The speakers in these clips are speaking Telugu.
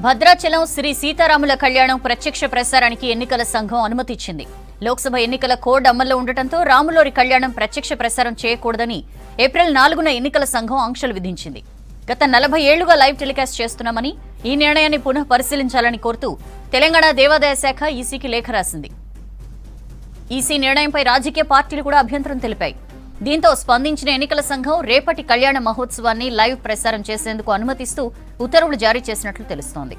భద్రాచలం శ్రీ సీతారాముల కళ్యాణం ప్రత్యక్ష ప్రసారానికి ఎన్నికల సంఘం అనుమతి ఇచ్చింది. లోక్సభ ఎన్నికల కోడ్ అమల్లో ఉండటంతో రాములోరి కళ్యాణం ప్రత్యక్ష ప్రసారం చేయకూడదని ఏప్రిల్ 4న ఎన్నికల సంఘం ఆంక్షలు విధించింది. గత 40 ఏళ్లుగా లైవ్ టెలికాస్ట్ చేస్తున్నామని, ఈ నిర్ణయాన్ని పునః పరిశీలించాలని కోరుతూ తెలంగాణ దేవాదాయ శాఖ ఈసీకి లేఖ రాసింది. ఈసీ నిర్ణయంపై రాజకీయ పార్టీలు కూడా అభ్యంతరం తెలిపాయి. దీంతో స్పందించిన ఎన్నికల సంఘం రేపటి కళ్యాణ మహోత్సవాన్ని లైవ్ ప్రసారం చేసేందుకు అనుమతిస్తూ ఉత్తర్వులు జారీ చేసినట్లు తెలుస్తోంది.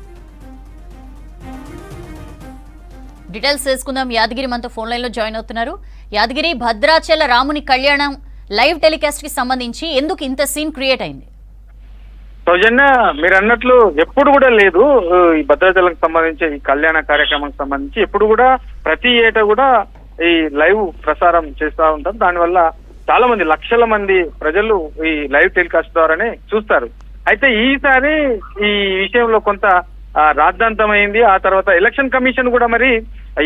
డీటెయిల్స్ తెలుసుకుందాం. యాదగిరి మనతో ఫోన్ లైన్ లో జాయిన్ అవుతున్నారు. యాదగిరి, భద్రాచల రాముని కళ్యాణం లైవ్ టెలికాస్ట్ కి సంబంధించి ఎందుకు ఇంత సీన్ క్రియేట్ అయింది? సౌజన్య, మీరు అన్నట్లు ఎప్పుడు కూడా లేదు. ఈ భద్రాచలం సంబంధించి ఈ కళ్యాణ కార్యక్రమానికి సంబంధించి ఎప్పుడు కూడా ప్రతి ఏటా కూడా ఈ లైవ్ ప్రసారం చేస్తూ ఉంటాం. దానివల్ల చాలా మంది, లక్షల మంది ప్రజలు ఈ లైవ్ టెలికాస్ట్ ద్వారానే చూస్తారు. అయితే ఈసారి ఈ విషయంలో కొంత రాద్ధాంతమైంది. ఆ తర్వాత ఎలక్షన్ కమిషన్ కూడా మరి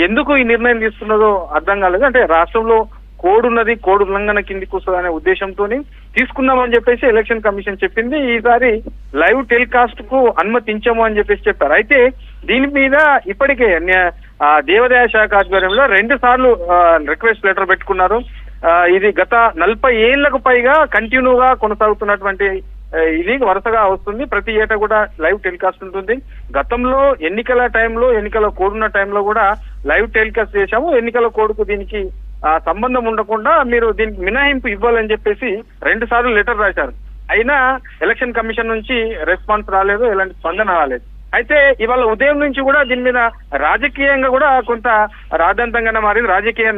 ఎందుకు ఈ నిర్ణయం తీసుకున్నదో అర్థం కాలేదు. అంటే రాష్ట్రంలో కోడ్ ఉన్నది, కోడ్ ఉల్లంఘన కిందికి వస్తుంది అనే ఉద్దేశంతో తీసుకున్నామని చెప్పేసి ఎలక్షన్ కమిషన్ చెప్పింది. ఈసారి లైవ్ టెలికాస్ట్ కు అనుమతించము అని చెప్పేసి చెప్పారు. అయితే దీని మీద ఇప్పటికే దేవాదాయ శాఖ ఆధ్వర్యంలో 2 సార్లు రిక్వెస్ట్ లెటర్ పెట్టుకున్నారు. ఇది గత 40 ఏళ్లకు పైగా కంటిన్యూగా కొనసాగుతున్నటువంటి ఇది వరుసగా వస్తుంది. ప్రతి ఏటా కూడా లైవ్ టెలికాస్ట్ ఉంటుంది. గతంలో ఎన్నికల టైంలో, ఎన్నికల కోడ్ ఉన్న టైంలో కూడా లైవ్ టెలికాస్ట్ చేశాము. ఎన్నికల కోడ్కు దీనికి సంబంధం ఉండకుండా మీరు దీనికి మినహాయింపు ఇవ్వాలని చెప్పేసి 2 సార్లు లెటర్ రాశారు. అయినా ఎలక్షన్ కమిషన్ నుంచి రెస్పాన్స్ రాలేదు, ఎలాంటి స్పందన రాలేదు. అయితే ఇవాళ ఉదయం నుంచి కూడా దీని మీద రాజకీయంగా కూడా కొంత రాద్ధాంతంగానే మారింది. రాజకీయ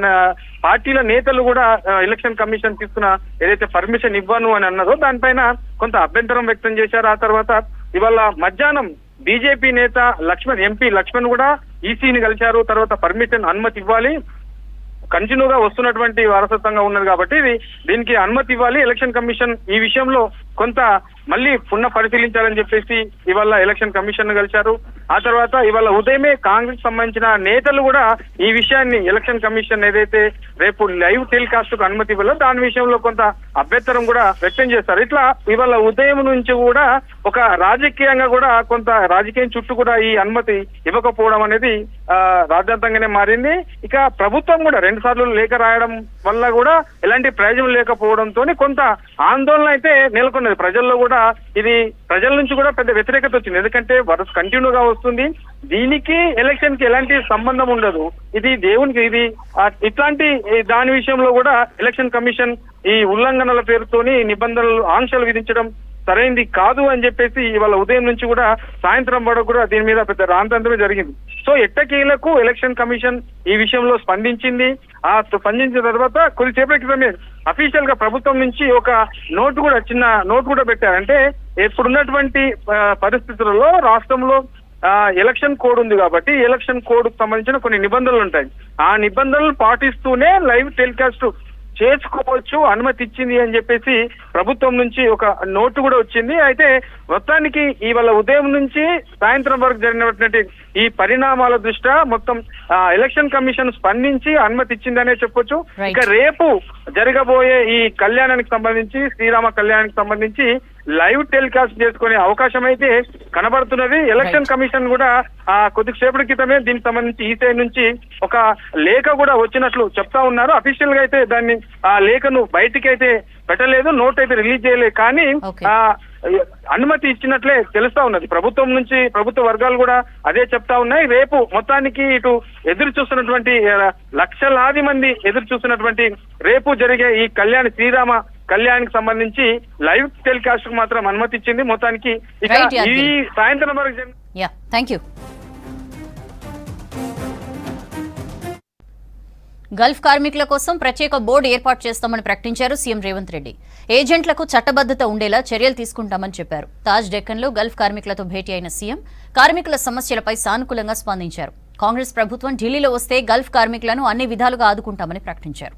పార్టీల నేతలు కూడా ఎలక్షన్ కమిషన్ తీసుకున్న ఏదైతే పర్మిషన్ ఇవ్వను అని అన్నదో దానిపైన కొంత అభ్యంతరం వ్యక్తం చేశారు. ఆ తర్వాత ఇవాళ మధ్యాహ్నం బీజేపీ నేత ఎంపీ లక్ష్మణ్ కూడా ఈసీని కలిశారు. తర్వాత పర్మిషన్ అనుమతి ఇవ్వాలి, కంటిన్యూగా వస్తున్నటువంటి వారసత్వంగా ఉన్నది కాబట్టి దీనికి అనుమతి ఇవ్వాలి. ఎలక్షన్ కమిషన్ ఈ విషయంలో కొంత మళ్ళీ పునః పరిశీలించాలని చెప్పేసి ఇవాళ ఎలక్షన్ కమిషన్ కలిశారు. ఆ తర్వాత ఇవాళ ఉదయమే కాంగ్రెస్ సంబంధించిన నేతలు కూడా ఈ విషయాన్ని ఎలక్షన్ కమిషన్ ఏదైతే రేపు లైవ్ టెలికాస్ట్ కు అనుమతి ఇవ్వాలో దాని విషయంలో కొంత అభ్యంతరం కూడా వ్యక్తం చేస్తారు. ఇట్లా ఇవాళ ఉదయం నుంచి కూడా ఒక రాజకీయంగా కూడా కొంత రాజకీయం చుట్టూ కూడా ఈ అనుమతి ఇవ్వకపోవడం అనేది రాద్ధాంతంగానే మారింది. ఇక ప్రభుత్వం కూడా 2 సార్లు లేఖ రాయడం వల్ల కూడా ఎలాంటి ప్రయోజనం లేకపోవడంతో కొంత ఆందోళన అయితే నెలకొన్నది ప్రజల్లో కూడా. ఇది ప్రజల నుంచి కూడా పెద్ద వ్యతిరేకత వచ్చింది. ఎందుకంటే వరుస కంటిన్యూగా వస్తుంది, దీనికి ఎలక్షన్ కి ఎలాంటి సంబంధం ఉండదు. ఇది దేవునికి ఇది ఇట్లాంటి దాని విషయంలో కూడా ఎలక్షన్ కమిషన్ ఈ ఉల్లంఘనల పేరుతోని నిబంధనలు, ఆంక్షలు విధించడం సరైనది కాదు అని చెప్పేసి ఇవాళ ఉదయం నుంచి కూడా సాయంత్రం వరకు కూడా దీని మీద పెద్ద రాంతంతమే జరిగింది. సో ఎట్టకేలకు ఎలక్షన్ కమిషన్ ఈ విషయంలో స్పందించింది. ఆ స్పందించిన తర్వాత కొద్దిసేపటి క్రితమే అఫీషియల్ గా ప్రభుత్వం నుంచి ఒక చిన్న నోట్ కూడా పెట్టారు. అంటే ఇప్పుడున్నటువంటి పరిస్థితులలో రాష్ట్రంలో ఎలక్షన్ కోడ్ ఉంది కాబట్టి ఎలక్షన్ కోడ్ కు సంబంధించిన కొన్ని నిబంధనలు ఉంటాయి. ఆ నిబంధనలు పాటిస్తూనే లైవ్ టెలికాస్ట్ చేసుకోవచ్చు, అనుమతి ఇచ్చింది అని చెప్పేసి ప్రభుత్వం నుంచి ఒక నోటు కూడా వచ్చింది. అయితే మొత్తానికి ఇవాళ ఉదయం నుంచి సాయంత్రం వరకు జరిగినటువంటి ఈ పరిణామాల దృష్ట్యా మొత్తం ఎలక్షన్ కమిషన్ స్పందించి అనుమతి ఇచ్చిందనే చెప్పొచ్చు. ఇక రేపు జరగబోయే ఈ కళ్యాణానికి సంబంధించి, శ్రీరామ కళ్యాణానికి సంబంధించి లైవ్ టెలికాస్ట్ చేసుకునే అవకాశం అయితే కనబడుతున్నది. ఎలక్షన్ కమిషన్ కూడా కొద్దిసేపటి క్రితమే దీనికి సంబంధించి ఈసీ నుంచి ఒక లేఖ కూడా వచ్చినట్లు చెప్తా ఉన్నారు. అఫీషియల్ గా అయితే దాన్ని ఆ లేఖను బయటికి అయితే పెట్టలేదు, నోట్ అయితే రిలీజ్ చేయలేదు. కానీ అనుమతి ఇచ్చినట్లే తెలుస్తా ఉన్నది. ప్రభుత్వం నుంచి ప్రభుత్వ వర్గాలు కూడా అదే చెప్తా ఉన్నాయి. రేపు మొత్తానికి ఇటు ఎదురు చూస్తున్నటువంటి లక్షలాది మంది ఎదురు చూస్తున్నటువంటి రేపు జరిగే ఈ శ్రీరామ కళ్యాణానికి సంబంధించి లైవ్ టెలికాస్ట్ కు మాత్రం అనుమతి ఇచ్చింది. మొత్తానికి ఇక ఈ సాయంత్రం వరకు. Thank you. గల్ఫ్ కార్మికుల కోసం ప్రత్యేక బోర్డు ఏర్పాటు చేస్తామని ప్రకటించారు సీఎం రేవంత్ రెడ్డి. ఏజెంట్లకు చట్టబద్దత ఉండేలా చర్యలు తీసుకుంటామని చెప్పారు. తాజ్ డెక్కన్ లో గల్ఫ్ కార్మికులతో భేటీ అయిన సీఎం కార్మికుల సమస్యలపై సానుకూలంగా స్పందించారు. కాంగ్రెస్ ప్రభుత్వం ఢిల్లీలో వస్తే గల్ఫ్ కార్మికులను అన్ని విధాలుగా ఆదుకుంటామని ప్రకటించారు.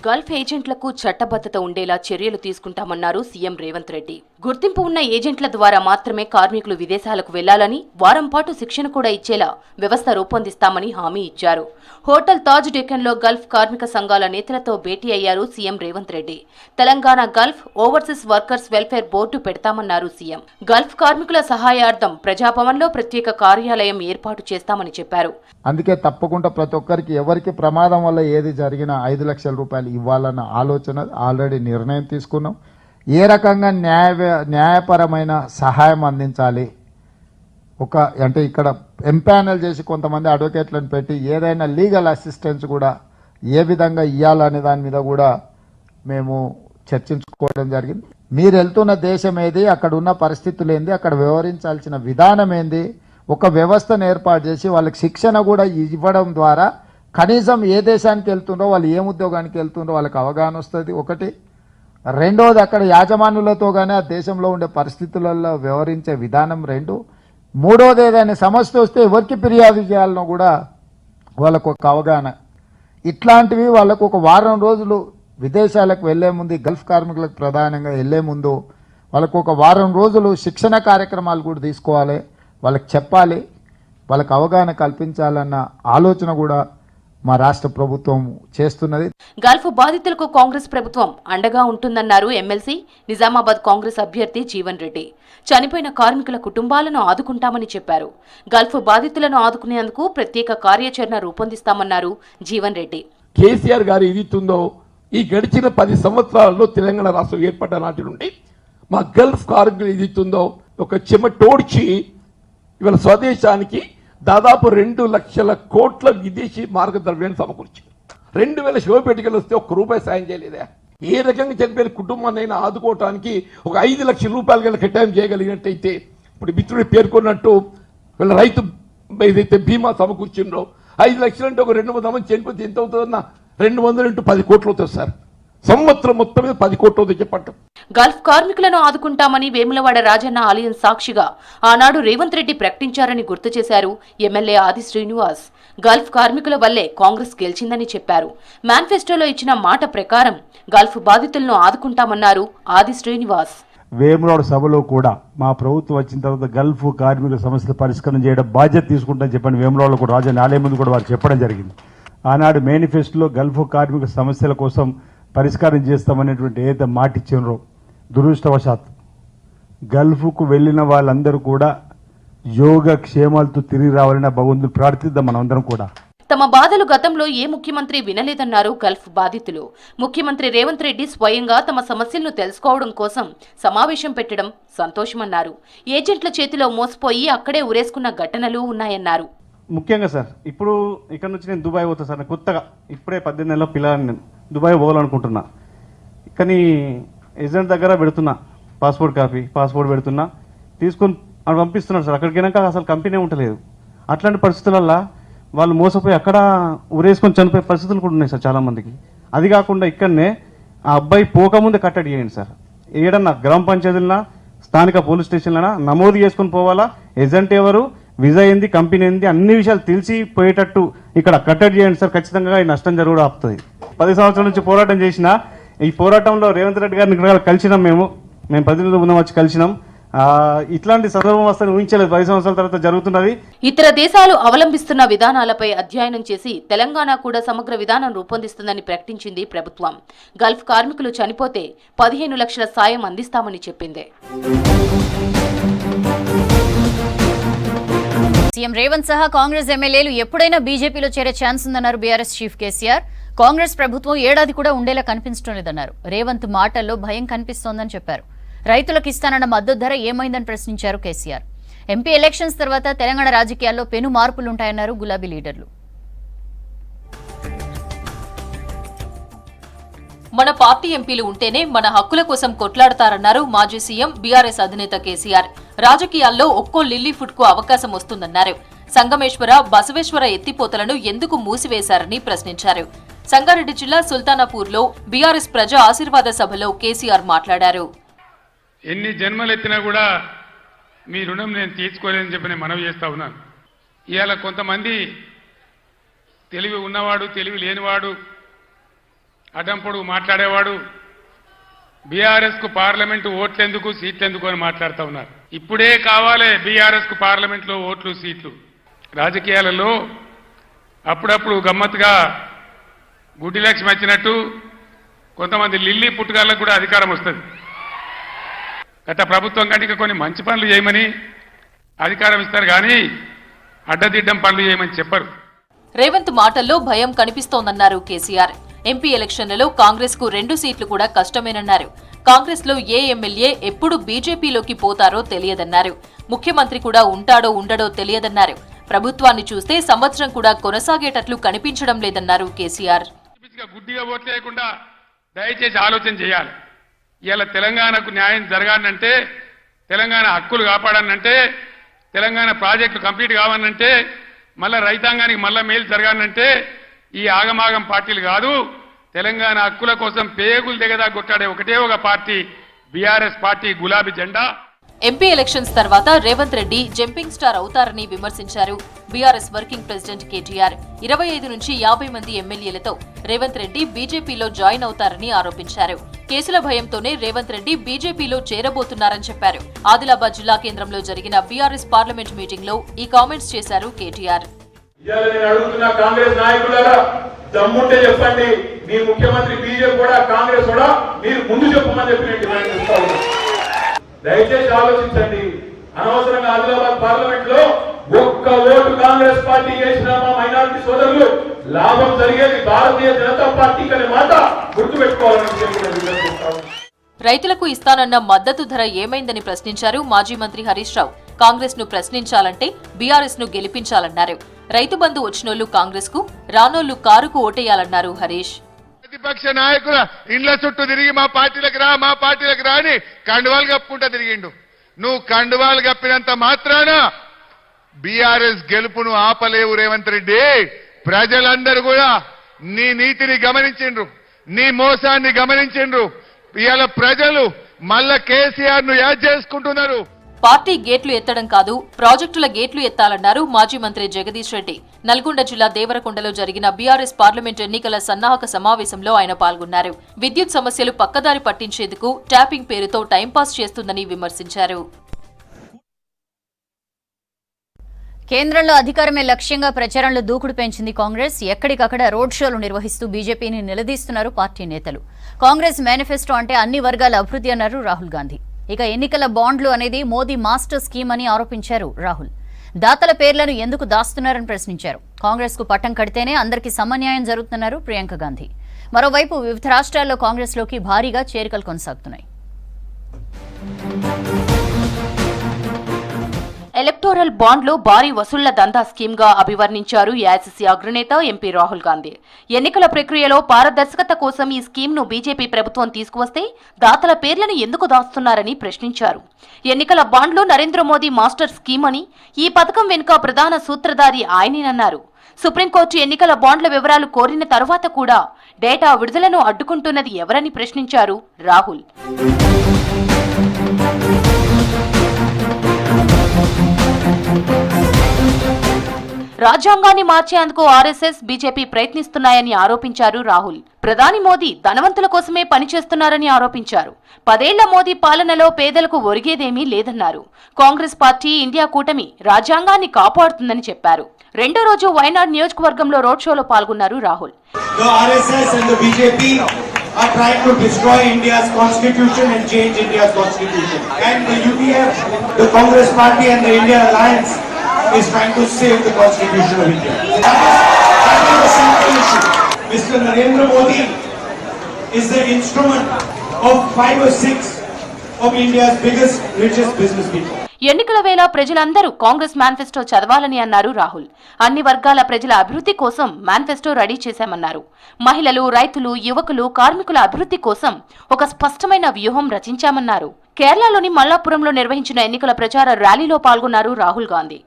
గల్ఫ్ ఏజెంట్లకు చట్టబద్దత ఉండేలా చర్యలు తీసుకుంటామన్నారు సీఎం రేవంత్ రెడ్డి. గుర్తింపు ఉన్న ఏజెంట్ల ద్వారా మాత్రమే కార్మికులు విదేశాలకు వెళ్లాలని, వారం పాటు శిక్షణ కూడా ఇచ్చేలా వ్యవస్థ రూపొందిస్తామని హామీ ఇచ్చారు. హోటల్ తాజ్ డెక్కన్లో గల్ఫ్ కార్మిక సంఘాల నేతలతో భేటీ అయ్యారు CM Revanth Reddy. Telangana Gulf overseas workers welfare board పెడతామన్నారు సీఎం. గల్ఫ్ కార్మికుల సహాయార్థం ప్రజాభవన్లో ప్రత్యేక కార్యాలయం ఏర్పాటు చేస్తామని చెప్పారు. అందుకే తప్పకుండా ప్రతి ఒక్కరికి ఎవరికి ప్రమాదం వల్ల ఏది జరిగినా 5 లక్షల రూపాయలు ఇవ్వాలన్న ఆలోచన ఆల్రెడీ నిర్ణయం తీసుకున్నాం. ఏ రకంగా న్యాయపరమైన సహాయం అందించాలి, అంటే ఇక్కడ ఎంపానల్ చేసి కొంతమంది అడ్వకేట్లను పెట్టి ఏదైనా లీగల్ అసిస్టెన్స్ కూడా ఏ విధంగా ఇవ్వాలనే దాని మీద కూడా మేము చర్చించుకోవడం జరిగింది. మీరు వెళ్తున్న దేశం ఏది, అక్కడ ఉన్న పరిస్థితులు ఏంది, అక్కడ వ్యవహరించాల్సిన విధానం ఏంది, ఒక వ్యవస్థను ఏర్పాటు చేసి వాళ్ళకి శిక్షణ కూడా ఇవ్వడం ద్వారా కనీసం ఏ దేశానికి వెళ్తుండో, వాళ్ళు ఏ ఉద్యోగానికి వెళ్తుండో వాళ్ళకి అవగాహన వస్తుంది. ఒకటి. రెండోది, అక్కడ యాజమానులతో కానీ ఆ దేశంలో ఉండే పరిస్థితులలో వ్యవహరించే విధానం. రెండు. మూడోది, ఏదైనా సమస్య వస్తే ఎవరికి ఫిర్యాదు చేయాలనో కూడా వాళ్ళకు ఒక అవగాహన. ఇట్లాంటివి వాళ్ళకు ఒక వారం రోజులు విదేశాలకు వెళ్లే ముందు, గల్ఫ్ కార్మికులకు ప్రధానంగా వెళ్లే ముందు వాళ్ళకు ఒక వారం రోజులు శిక్షణ కార్యక్రమాలు కూడా తీసుకోవాలి, వాళ్ళకి చెప్పాలి, వాళ్ళకి అవగాహన కల్పించాలన్న ఆలోచన కూడా మా రాష్ట్ర ప్రభుత్వం చేస్తున్నది. గల్ఫ్ బాధితులకు కాంగ్రెస్ ప్రభుత్వం అండగా ఉంటుందన్నారు ఎమ్మెల్సీ నిజామాబాద్ కాంగ్రెస్ అభ్యర్థి జీవన్ రెడ్డి. చనిపోయిన కార్మికుల కుటుంబాలను ఆదుకుంటామని చెప్పారు. గల్ఫ్ బాధితులను ఆదుకునేందుకు ప్రత్యేక కార్యాచరణ రూపొందిస్తామన్నారు జీవన్ రెడ్డి. కేసీఆర్ గారు ఏదిస్తుందో ఈ గడిచిన 10 సంవత్సరాలలో తెలంగాణ రాష్ట్రం ఏర్పడ్డ నాటి నుండి మా గల్ఫ్ కార్మికులు ఏదిస్తుందో ఒక చెమటోడ్చి ఇవాళ స్వదేశానికి దాదాపు 2 లక్షల కోట్ల విదేశీ మార్గద్రవ్యాన్ని సమకూర్చింది. 2000 శివపేటికలు వస్తే ₹1 సాయం చేయలేదా? ఏ రకంగా చనిపోయిన కుటుంబాన్నైనా ఆదుకోవటానికి ఒక 5 లక్షల రూపాయలు గల కేటాయింపు చేయగలిగినట్టయితే, ఇప్పుడు మిత్రుడు పేర్కొన్నట్టు వీళ్ళ రైతు ఏదైతే బీమా సమకూర్చిండ్రో 5 లక్షలు అంటే ఒక 200 మంది చనిపోతే ఎంత అవుతుందన్న 200 into 10 కోట్లు అవుతుంది సార్. సంవత్సరం మొత్తం మీద 10 కోట్లు అవుతుంది చెప్పండి. గల్ఫ్ కార్మికులను ఆదుకుంటామని వేములవాడ రాజన్న ఆలయం సాక్షిగా ఆనాడు రేవంత్ రెడ్డి ప్రకటించారని గుర్తు చేశారు ఎమ్మెల్యే ఆది శ్రీనివాస్. గల్ఫ్ కార్మికుల వల్లే కాంగ్రెస్ గెలిచిందని చెప్పారు. మేనిఫెస్టోలో ఇచ్చిన మాట ప్రకారం గల్ఫ్ బాధితులను ఆదుకుంటామన్నారు ఆది శ్రీనివాస్. వేములవాడ సభలో కూడా మా ప్రభుత్వం వచ్చిన తర్వాత గల్ఫ్ కార్మికుల సమస్యలు పరిష్కారం చేయడం బాధ్యత తీసుకుంటామని చెప్పని వేములవాడలో కూడా రాజన్న ఆలయం ముందు కూడా వారు చెప్పడం జరిగింది. ఆనాడు మేనిఫెస్టోలో గల్ఫ్ కార్మికుల సమస్యల కోసం పరిష్కారం చేస్తామనేటువంటి ఏదైతే మాట ఇచ్చినారో, దురదృష్టవశాత్ గల్ఫ్కు వెళ్ళిన వాళ్ళందరూ కూడా యోగక్షేమాలతో తిరిగి రావాలని భగవంతుని ప్రార్థిద్దాం మనందరం కూడా. తమ బాధలు గతంలో ఏ ముఖ్యమంత్రి వినలేదన్నారు గల్ఫ్ బాధితులు. ముఖ్యమంత్రి రేవంత్ రెడ్డి స్వయంగా తమ సమస్యలను తెలుసుకోవడం కోసం సమావేశం పెట్టడం సంతోషమన్నారు. ఏజెంట్ల చేతిలో మోసపోయి అక్కడే ఉరేసుకున్న ఘటనలు ఉన్నాయన్నారు. ముఖ్యంగా సార్, ఇప్పుడు ఇక్కడ నుంచి నేను దుబాయ్ పోతా సార్. కొత్తగా ఇప్పుడే 18 నెలల పిల్లలని నేను దుబాయ్ పోవాలనుకుంటున్నా. కానీ ఏజెంట్ దగ్గర పెడుతున్నా పాస్పోర్ట్ పెడుతున్నా, తీసుకొని అక్కడ పంపిస్తున్నాడు సార్. అక్కడికి వెళ్ళాక అసలు కంపెనీ ఉండలేదు. అట్లాంటి పరిస్థితులల్లో వాళ్ళు మోసపోయి అక్కడ ఉరేసుకొని చనిపోయే పరిస్థితులు కూడా ఉన్నాయి సార్ చాలా మందికి. అది కాకుండా ఇక్కడనే ఆ అబ్బాయి పోకముందే కట్టడి చేయండి సార్. ఏడన్నా గ్రామ పంచాయతీలనా స్థానిక పోలీస్ స్టేషన్లనా నమోదు చేసుకుని పోవాలా. ఏజెంట్ ఎవరు, విజా ఏంది, కంపెనీ ఏంది, అన్ని విషయాలు తెలిసి పోయేటట్టు ఇక్కడ కట్టడి చేయండి సార్. ఖచ్చితంగా ఈ నష్టం జరగడం ఆపుతుంది. 10 సంవత్సరాల నుంచి పోరాటం చేసిన ఈ పోరాటంలో రేవంత్ రెడ్డి గారిని కలిసినాం. మేము ప్రతినిధులు ముందు వచ్చి కలిసినాం. ఇట్లాంటి సందర్భం వస్తే ఊహించలేదు. 10 సంవత్సరాల తర్వాత జరుగుతున్నది. ఇతర దేశాలు అవలంబిస్తున్న విధానాలపై అధ్యయనం చేసి తెలంగాణ కూడా సమగ్ర విధానం రూపొందిస్తుందని ప్రకటించింది ప్రభుత్వం. గల్ఫ్ కార్మికులు చనిపోతే 15 లక్షల సాయం అందిస్తామని చెప్పింది. సీఎం రేవంత్ సహా కాంగ్రెస్ ఎమ్మెల్యేలు ఎప్పుడైనా బీజేపీలో చేరే ఛాన్స్ ఉందన్నారు బీఆర్ఎస్ చీఫ్ కేసీఆర్. కాంగ్రెస్ ప్రభుత్వం ఏడాది కూడా ఉండేలా కనిపించడం లేదన్నారు. రేవంత్ మాటల్లో భయం కనిపిస్తోందని చెప్పారు. రైతులకు ఇస్తానన్న మద్దతు ధర ఏమైందని ప్రశ్నించారు కేసీఆర్. ఎంపీ ఎలక్షన్స్ తర్వాత తెలంగాణ రాజకీయాల్లో పెను మార్పులుంటాయన్నారు గులాబీ లీడర్లు. మన పార్టీ ఎంపీలు ఉంటేనే మన హక్కుల కోసం కొట్లాడతారన్నారు మాజీ సీఎం బీఆర్ఎస్ అధినేత కేసీఆర్. రాజకీయాల్లో ఒక్కో లిల్లీ ఫుడ్ కు అవకాశం వస్తుందన్నారు. సంగమేశ్వర, బసవేశ్వర ఎత్తిపోతలను ఎందుకు మూసివేశారని ప్రశ్నించారు. సంగారెడ్డి జిల్లా సుల్తానాపూర్లో బీఆర్ఎస్ ప్రజా ఆశీర్వాద సభలో కేసీఆర్ మాట్లాడారు. ఎన్ని జన్మలెత్తినా కూడా మీ రుణం నేను తీర్చుకోలేదని చెప్పి నేను మనవి చేస్తా ఉన్నాను. ఇవాళ కొంతమంది తెలివి ఉన్నవాడు, తెలివి లేనివాడు, అడ్డంపొడుగు మాట్లాడేవాడు, బీఆర్ఎస్ కు పార్లమెంటు ఓట్లెందుకు సీట్లెందుకు అని మాట్లాడుతూ ఉన్నారు. ఇప్పుడే కావాలి బీఆర్ఎస్ కు పార్లమెంట్లో ఓట్లు సీట్లు. రాజకీయాలలో అప్పుడప్పుడు గమ్మత్తుగా గుడ్డి లక్ష్మి వచ్చినట్టు కొంతమంది లిల్లీ పుట్టుగాళ్ళకు కూడా అధికారం వస్తుంది. గత ప్రభుత్వం కంటే కొన్ని మంచి పనులు చేయమని అధికారం ఇస్తారు కానీ అడ్డదిడ్డం పనులు చేయమని చెప్పరు. రేవంత్ మాటల్లో భయం కనిపిస్తోందన్నారు కేసీఆర్. ఎంపీ ఎలక్షన్లలో కాంగ్రెస్ కు 2 సీట్లు కూడా కష్టమేనన్నారు. కాంగ్రెస్ లో ఏ ఎమ్మెల్యే ఎప్పుడు బీజేపీలోకి పోతారో తెలియదన్నారు. ముఖ్యమంత్రి కూడా ఉంటాడో ఉండడో తెలియదన్నారు. ప్రభుత్వాన్ని చూస్తే సంవత్సరం కూడా కొనసాగేటట్లు కనిపించడం లేదన్నారు కేసీఆర్. గుడ్డిగా ఓట్లేయకుండా దయచేసి ఆలోచన చేయాలి. ఇవాళ తెలంగాణకు న్యాయం జరగాలంటే, తెలంగాణ హక్కులు కాపాడాలంటే, తెలంగాణ ప్రాజెక్టులు కంప్లీట్ కావాలంటే, మళ్ళా రైతాంగానికి మళ్ళా మేలు జరగాలంటే ఈ ఆగమాగం పార్టీలు కాదు. తెలంగాణ హక్కుల కోసం పేగులు దిగదా కొట్టాడే ఒకటే ఒక పార్టీ బీఆర్ఎస్ పార్టీ, గులాబీ జెండా. ఎంపీ ఎలక్షన్స్ తర్వాత రేవంత్ రెడ్డి జంపింగ్ స్టార్ అవుతారని విమర్శించారు. బీఆర్ఎస్ వర్కింగ్ ప్రెసిడెంట్ కేటీఆర్ 25 నుంచి 50 మంది ఎమ్మెల్యేలతో రేవంత్ రెడ్డి బీజేపీలో జాయిన్ అవుతారని ఆరోపించారు. కేసుల భయంతోనే రేవంత్ రెడ్డి బీజేపీలో చేరబోతున్నారని చెప్పారు. ఆదిలాబాద్ జిల్లా కేంద్రంలో జరిగిన బీఆర్ఎస్ పార్లమెంట్ మీటింగ్ లో ఈ కామెంట్స్ చేశారు కేటీఆర్. కాంగ్రెస్ నాయకులారా, దమ్ముంటే చెప్పండి, మీ ముఖ్యమంత్రి బీజేపీ కూడా కాంగ్రెస్ కూడా మీరు ముందు చెప్పమని చెప్పినట్టు దయచేసి ఆలోచించండి. అనవసరంగా ఆదిలాబాద్ పార్లమెంట్ లో ఒక్క ఓటు కాంగ్రెస్ పార్టీ చేసిన మా మైనారిటీ సోదరులు లాభం జరిగేది భారతీయ జనతా పార్టీకి అనే మాట గుర్తుపెట్టుకోవాలని చెప్పి రైతులకు ఇస్తానన్న మద్దతు ధర ఏమైందని ప్రశ్నించారు మాజీ మంత్రి హరీష్ రావు. కాంగ్రెస్ ను ప్రశ్నించాలంటే బీఆర్ఎస్ ను గెలిపించాలన్నారు. రైతు బంధు వచ్చినోళ్లు కాంగ్రెస్ కు, రానోళ్లు కారుకు ఓటేయాలన్నారు హరీష్. ప్రతిపక్ష నాయకుల ఇండ్ల చుట్టూ తిరిగి మా పార్టీలకు రా అని కండువాలు కప్పుకుంటా తిరిగిండు. నువ్వు కండువాలు కప్పినంత మాత్రాన బీఆర్ఎస్ గెలుపును ఆపలేవు రేవంత్ రెడ్డి. ప్రజలందరూ కూడా నీ నీతిని గమనించిండ్రు, నీ మోసాన్ని గమనించిండ్రు. ఇవాళ ప్రజలు మళ్ళా కేసీఆర్ ను యాద్ చేసుకుంటున్నారు. పార్టీ గేట్లు ఎత్తడం కాదు, ప్రాజెక్టుల గేట్లు ఎత్తాలన్నారు మాజీ మంత్రి జగదీష్ రెడ్డి. నల్గొండ జిల్లా దేవరకొండలో జరిగిన బీఆర్ఎస్ పార్లమెంట్ ఎన్నికల సన్నాహక సమావేశంలో ఆయన పాల్గొన్నారు. విద్యుత్ సమస్యలు పక్కదారి పట్టించేందుకు ట్యాపింగ్ పేరుతో టైంపాస్ చేస్తుందని విమర్శించారు. కేంద్రంలో అధికారమే లక్ష్యంగా ప్రచారంలో దూకుడు పెంచింది కాంగ్రెస్. ఎక్కడికక్కడ రోడ్ షోలు నిర్వహిస్తూ బీజేపీని నిలదీస్తున్నారు పార్టీ నేతలు. కాంగ్రెస్ మేనిఫెస్టో అంటే అన్ని వర్గాల అభివృద్ధి అన్నారు రాహుల్ గాంధీ. ఇక ఎన్నికల బాండ్లు అనేది మోదీ మాస్టర్ స్కీమ్ అని ఆరోపించారు రాహుల్. దాతల పేర్లను ఎందుకు దాస్తున్నారని ప్రశ్నించారు. కాంగ్రెస్ కు పట్టం కడితేనే అందరికీ సమన్యాయం జరుగుతున్నారు ప్రియాంక గాంధీ. మరోవైపు వివిధ రాష్ట్రాల్లో కాంగ్రెస్ లోకి భారీగా చేరికలు కొనసాగుతున్నాయి. ఎలక్టోరల్ బాండ్లు భారీ వసూళ్ల దందా స్కీమ్ గా అభివర్ణించారు ఏఐసీసీ అగ్రనేత ఎంపీ రాహుల్ గాంధీ. ఎన్నికల ప్రక్రియలో పారదర్శకత కోసం ఈ స్కీమ్ ను బీజేపీ ప్రభుత్వం తీసుకువస్తే దాతల పేర్లను ఎందుకు దాస్తున్నారని ప్రశ్నించారు. ఎన్నికల బాండ్లు నరేంద్ర మోదీ మాస్టర్ స్కీమ్ అని, ఈ పథకం వెనుక ప్రధాన సూత్రధారి ఆయనేనన్నారు. సుప్రీంకోర్టు ఎన్నికల బాండ్ల వివరాలు కోరిన తరువాత కూడా డేటా విడుదలను అడ్డుకుంటున్నది ఎవరని ప్రశ్నించారు రాహుల్. రాజ్యాంగాన్ని మార్చేందుకు ఆర్ఎస్ఎస్, బీజేపీ ప్రయత్నిస్తున్నాయని ఆరోపించారు రాహుల్. ప్రధాని మోదీ ధనవంతుల కోసమే పనిచేస్తున్నారని ఆరోపించారు. 10 ఏళ్ల మోదీ పాలనలో పేదలకు ఒరిగేదేమీ లేదన్నారు. కాంగ్రెస్ పార్టీ, ఇండియా కూటమి రాజ్యాంగాన్ని కాపాడుతుందని చెప్పారు. రెండో రోజు వైనాడ్ నియోజకవర్గంలో రోడ్ షోలో పాల్గొన్నారు Rahul. are trying to destroy India's constitution and change India's constitution. And the UDF, the Congress Party and the India Alliance is trying to save the constitution of India. That is a simple issue. Mr. Narendra Modi is the instrument of 5 or 6 of India's biggest, richest business people. ఎన్నికల వేళ ప్రజలందరూ కాంగ్రెస్ మేనిఫెస్టో చదవాలని అన్నారు రాహుల్. అన్ని వర్గాల ప్రజల అభివృద్ధి కోసం మేనిఫెస్టో రెడీ చేశామన్నారు. మహిళలు, రైతులు, యువకులు, కార్మికుల అభివృద్ధి కోసం ఒక స్పష్టమైన వ్యూహం రచించామన్నారు. కేరళలోని మల్లాపురంలో నిర్వహించిన ఎన్నికల ప్రచార ర్యాలీలో పాల్గొన్నారు Rahul Gandhi.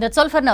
That's all for now.